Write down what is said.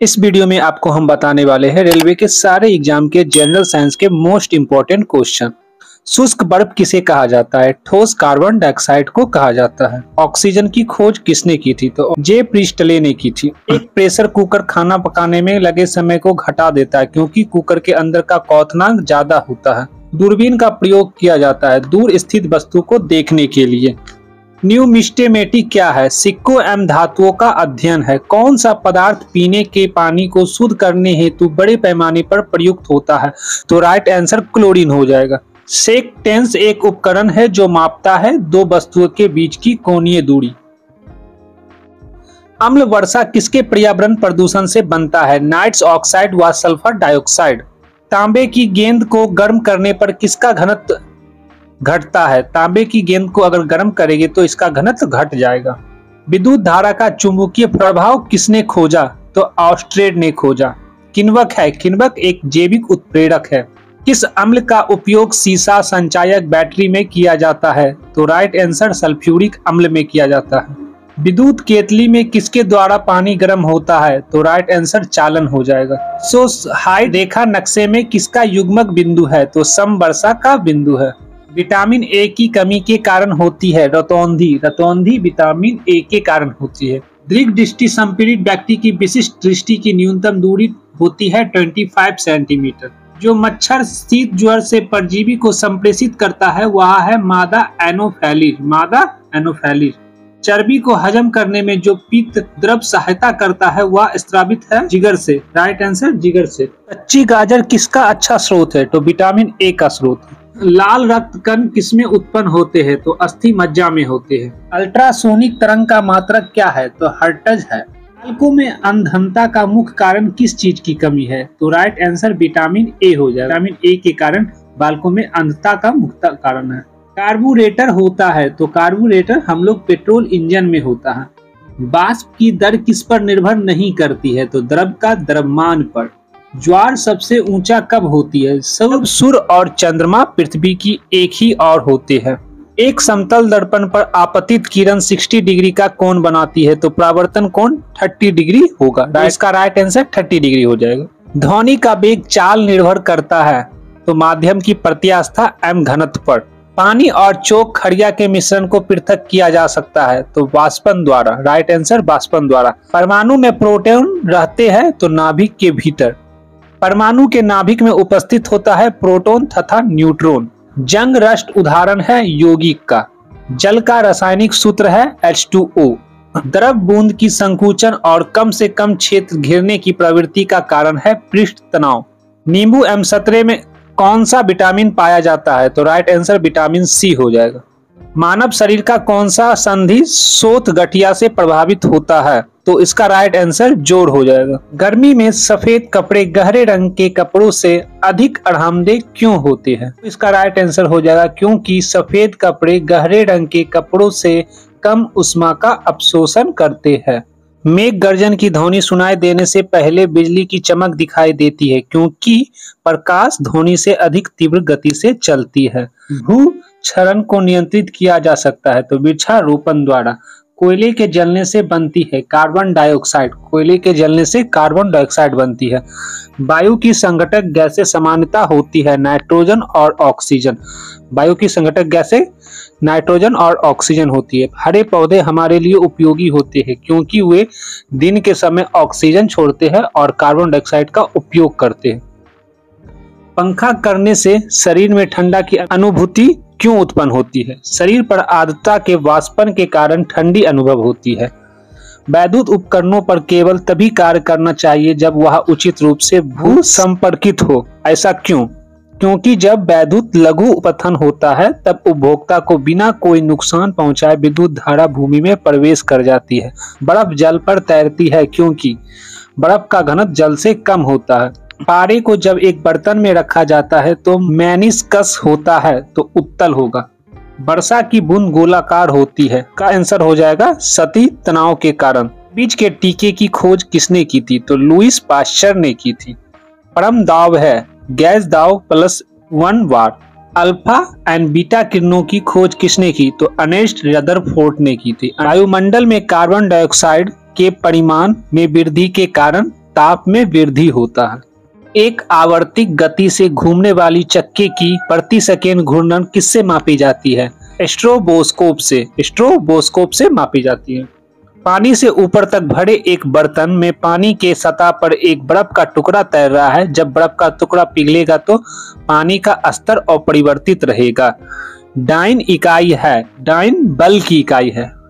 इस वीडियो में आपको हम बताने वाले हैं रेलवे के सारे एग्जाम के जनरल साइंस के मोस्ट इंपोर्टेंट क्वेश्चन। शुष्क बर्फ किसे कहा जाता है? ठोस कार्बन डाइऑक्साइड को कहा जाता है। ऑक्सीजन की खोज किसने की थी? तो जे प्रिस्टले ने की थी। एक प्रेशर कुकर खाना पकाने में लगे समय को घटा देता है क्योंकि कुकर के अंदर का क्वथनांक ज्यादा होता है। दूरबीन का प्रयोग किया जाता है दूर स्थित वस्तु को देखने के लिए। न्यूमिस्टेमेटिक क्या है? सिक्कों एवं धातुओं का अध्ययन है। कौन सा पदार्थ पीने के पानी को शुद्ध करने हेतु बड़े पैमाने पर प्रयुक्त होता है? तो राइट आंसर क्लोरीन हो जाएगा। सेकटेंस एक उपकरण है जो मापता है दो वस्तुओं के बीच की कोणीय दूरी। अम्ल वर्षा किसके पर्यावरण प्रदूषण से बनता है? नाइट्रस ऑक्साइड व सल्फर डाइऑक्साइड। तांबे की गेंद को गर्म करने पर किसका घनत्व घटता है? तांबे की गेंद को अगर गर्म करेंगे तो इसका घनत्व घट जाएगा। विद्युत धारा का चुंबकीय प्रभाव किसने खोजा? तो ऑस्ट्रेड ने खोजा। किण्वक है। किण्वक एक जैविक उत्प्रेरक है। किस अम्ल का उपयोग सीसा संचायक बैटरी में किया जाता है? तो राइट आंसर सल्फ्यूरिक अम्ल में किया जाता है। विद्युत केतली में किसके द्वारा पानी गर्म होता है? तो राइट आंसर चालन हो जाएगा। हाइट रेखा नक्शे में किसका युग्मक बिंदु है? तो समवर्षा का बिंदु है। विटामिन ए की कमी के कारण होती है रतौंधी। रतौंधी विटामिन ए के कारण होती है। दीर्घ दृष्टि संपीड़ित व्यक्ति की विशिष्ट दृष्टि की न्यूनतम दूरी होती है 25 सेंटीमीटर। जो मच्छर शीत ज्वर से परजीवी को संप्रेषित करता है वह है मादा एनोफैलिस। मादा एनोफैलिस। चर्बी को हजम करने में जो पित्त द्रव सहायता करता है वह स्रावित है जिगर से। राइट आंसर जिगर से। कच्ची गाजर किसका अच्छा स्रोत है? तो विटामिन ए का स्रोत है। लाल रक्त कण किसमें उत्पन्न होते हैं? तो अस्थि मज्जा में होते हैं। अल्ट्रासोनिक तरंग का मात्रक क्या है? तो हर्ट्ज है। बालकों में अंधता का मुख्य कारण किस चीज की कमी है? तो राइट आंसर विटामिन ए हो जाएगा। विटामिन ए के कारण बालकों में अंधता का मुख्य कारण है। कार्बोरेटर होता है तो कार्बोरेटर हम लोग पेट्रोल इंजन में होता है। वाष्प की दर किस पर निर्भर नहीं करती है? तो द्रव का द्रव्यमान पर। ज्वार सबसे ऊंचा कब होती है? सूर्य और चंद्रमा पृथ्वी की एक ही और होते हैं। एक समतल दर्पण पर आपतित किरण 60 डिग्री का कोण बनाती है तो परावर्तन कोण 30 डिग्री होगा। इसका राइट आंसर 30 डिग्री हो जाएगा। ध्वनि का वेग चाल निर्भर करता है तो माध्यम की प्रत्यास्था एवं घनत्व पर। पानी और चोक खड़िया के मिश्रण को पृथक किया जा सकता है तो वाष्पन द्वारा। राइट आंसर वाष्पन द्वारा। परमाणु में प्रोटॉन रहते हैं तो नाभिक के भीतर। परमाणु के नाभिक में उपस्थित होता है प्रोटॉन तथा न्यूट्रॉन। जंग रस्ट उदाहरण है यौगिक का। जल का रासायनिक सूत्र है H2O। द्रव बूंद की संकुचन और कम से कम क्षेत्र घेरने की प्रवृत्ति का कारण है पृष्ठ तनाव। नींबू एवं संतरे में कौन सा विटामिन पाया जाता है? तो राइट आंसर विटामिन सी हो जाएगा। मानव शरीर का कौन सा संधि सोत गठिया से प्रभावित होता है? तो इसका राइट आंसर जोड़ हो जाएगा। गर्मी में सफेद कपड़े गहरे रंग के कपड़ों से अधिक आरामदेह क्यों होते हैं? तो इसका राइट आंसर हो जाएगा क्योंकि सफेद कपड़े गहरे रंग के कपड़ों से कम उष्मा का अवशोषण करते हैं। मेघ गर्जन की ध्वनि सुनाई देने से पहले बिजली की चमक दिखाई देती है क्योंकि प्रकाश ध्वनि से अधिक तीव्र गति से चलती है। भू क्षरण को नियंत्रित किया जा सकता है तो वृक्षारोपण द्वारा। कोयले के जलने से बनती है कार्बन डाइऑक्साइड। कोयले के जलने से कार्बन डाइऑक्साइड बनती है। वायु की संघटक गैसें समानता होती है नाइट्रोजन और ऑक्सीजन। वायु की संघटक गैसें नाइट्रोजन और ऑक्सीजन होती है। हरे पौधे हमारे लिए उपयोगी होते हैं क्योंकि वे दिन के समय ऑक्सीजन छोड़ते हैं और कार्बन डाइऑक्साइड का उपयोग करते हैं। पंखा करने से शरीर में ठंडा की अनुभूति क्यों उत्पन्न होती है? शरीर पर आर्द्रता के वाष्पन के कारण ठंडी अनुभव होती है। वैद्युत उपकरणों पर केवल तभी कार्य करना चाहिए जब वह उचित रूप से भू संपर्कित हो। ऐसा क्यों? क्योंकि जब वैद्युत लघु अपथन होता है तब उपभोक्ता को बिना कोई नुकसान पहुंचाए विद्युत धारा भूमि में प्रवेश कर जाती है। बर्फ जल पर तैरती है क्योंकि बर्फ का घनत्व जल से कम होता है। पारे को जब एक बर्तन में रखा जाता है तो मेनिस्कस होता है तो उत्तल होगा। वर्षा की बूंद गोलाकार होती है का आंसर हो जाएगा सतही तनाव के कारण। बीज के टीके की खोज किसने की थी? तो लुईस पाश्चर ने की थी। परम दाव है गैस दाव +1 वाट। अल्फा एंड बीटा किरणों की खोज किसने की? तो अर्नेस्ट रदरफोर्ड ने की थी। वायुमंडल में कार्बन डाइऑक्साइड के परिमाण में वृद्धि के कारण ताप में वृद्धि होता है। एक आवर्तिक गति से घूमने वाली चक्के की प्रति सेकेंड घूर्णन किससे मापी जाती है? स्ट्रोबोस्कोप से मापी जाती है। पानी से ऊपर तक भरे एक बर्तन में पानी के सतह पर एक बर्फ का टुकड़ा तैर रहा है। जब बर्फ का टुकड़ा पिघलेगा तो पानी का स्तर अपरिवर्तित रहेगा। डाइन बल की इकाई है।